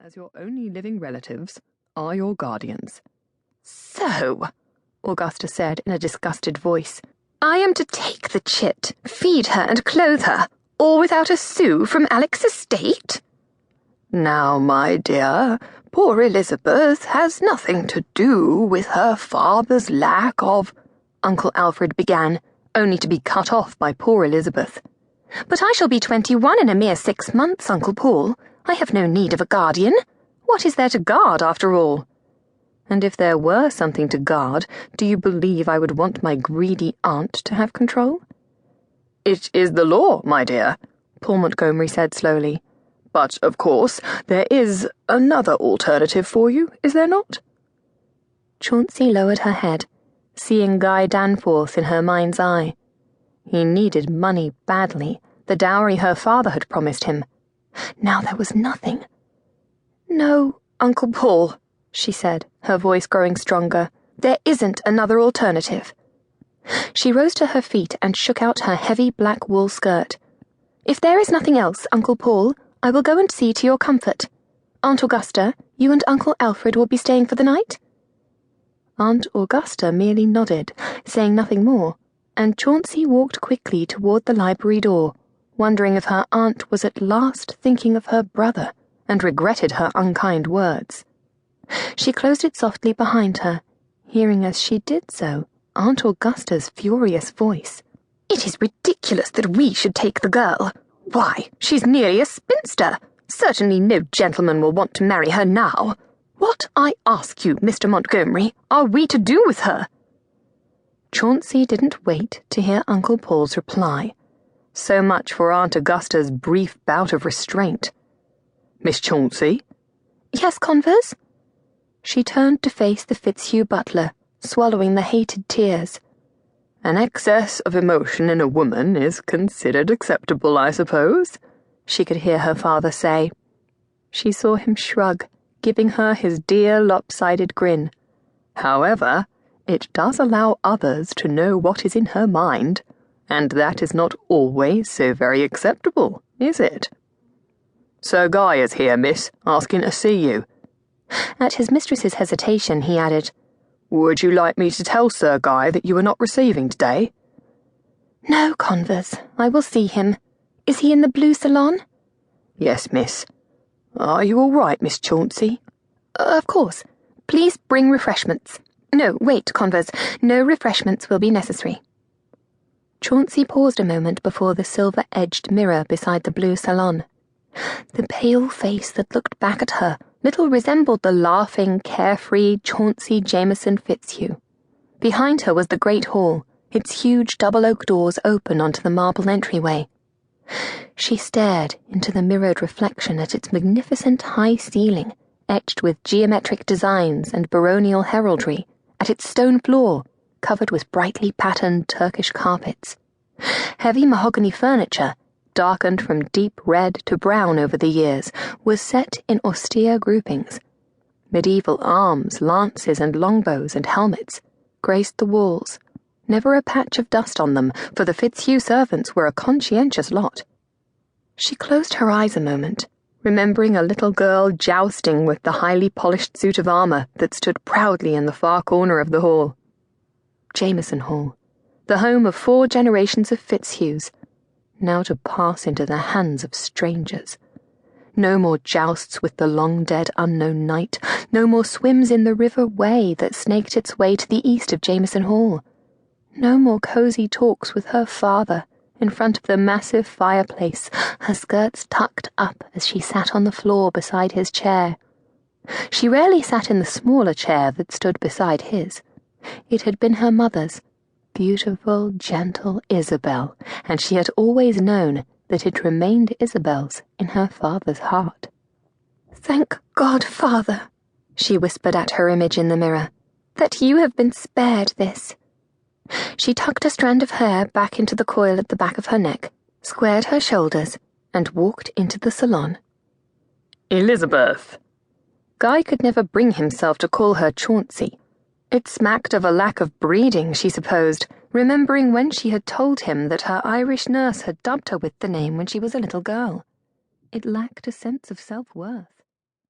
as your only living relatives are your guardians. So, Augusta said in a disgusted voice, I am to take the chit, feed her and clothe her, all without a sou from Alex's estate? Now, my dear, poor Elizabeth has nothing to do with her father's lack of... Uncle Alfred began, only to be cut off by poor Elizabeth. But I shall be 21 in a mere 6 months, Uncle Paul. I have no need of a guardian. What is there to guard, after all? And if there were something to guard, do you believe I would want my greedy aunt to have control? It is the law, my dear, Paul Montgomery said slowly. But, of course, there is another alternative for you, is there not? Chauncey lowered her head, seeing Guy Danforth in her mind's eye. He needed money badly, the dowry her father had promised him. Now there was nothing. No, Uncle Paul, she said, her voice growing stronger. There isn't another alternative. She rose to her feet and shook out her heavy black wool skirt. If there is nothing else, Uncle Paul, I will go and see to your comfort. Aunt Augusta, you and Uncle Alfred will be staying for the night? Aunt Augusta merely nodded, saying nothing more, and Chauncey walked quickly toward the library door, wondering if her aunt was at last thinking of her brother and regretted her unkind words. She closed it softly behind her, hearing as she did so Aunt Augusta's furious voice. It is ridiculous that we should take the girl. Why, she's nearly a spinster. Certainly no gentleman will want to marry her now. What, I ask you, Mr. Montgomery, are we to do with her? Chauncey didn't wait to hear Uncle Paul's reply. So much for Aunt Augusta's brief bout of restraint. Miss Chauncey? Yes, Converse? She turned to face the Fitzhugh butler, swallowing the hated tears. An excess of emotion in a woman is considered acceptable, I suppose, she could hear her father say. She saw him shrug, giving her his dear lopsided grin. However, it does allow others to know what is in her mind, and that is not always so very acceptable, is it? Sir Guy is here, miss, asking to see you. At his mistress's hesitation, he added, Would you like me to tell Sir Guy that you are not receiving today? No, Converse, I will see him. Is he in the blue salon? Yes, miss. Are you all right, Miss Chauncey? Of course. Please bring refreshments. No, wait, Converse. No refreshments will be necessary. Chauncey paused a moment before the silver-edged mirror beside the blue salon. The pale face that looked back at her little resembled the laughing, carefree Chauncey Jameson Fitzhugh. Behind her was the great hall, its huge double-oak doors open onto the marble entryway. She stared into the mirrored reflection at its magnificent high ceiling, etched with geometric designs and baronial heraldry, at its stone floor, covered with brightly patterned Turkish carpets. Heavy mahogany furniture, darkened from deep red to brown over the years, was set in austere groupings. Medieval arms, lances, and longbows and helmets graced the walls. Never a patch of dust on them, for the Fitzhugh servants were a conscientious lot. She closed her eyes a moment, remembering a little girl jousting with the highly polished suit of armour that stood proudly in the far corner of the hall. Jameson Hall, the home of 4 generations of Fitzhughs, now to pass into the hands of strangers. No more jousts with the long-dead unknown knight, no more swims in the river Wey that snaked its way to the east of Jameson Hall. No more cosy talks with her father in front of the massive fireplace, her skirts tucked up as she sat on the floor beside his chair. She rarely sat in the smaller chair that stood beside his. It had been her mother's, beautiful, gentle Isabel, and she had always known that it remained Isabel's in her father's heart. Thank God, Father, she whispered at her image in the mirror, that you have been spared this. She tucked a strand of hair back into the coil at the back of her neck, squared her shoulders, and walked into the salon. Elizabeth! Guy could never bring himself to call her Chauncey. It smacked of a lack of breeding, she supposed, remembering when she had told him that her Irish nurse had dubbed her with the name when she was a little girl. It lacked a sense of self-worth.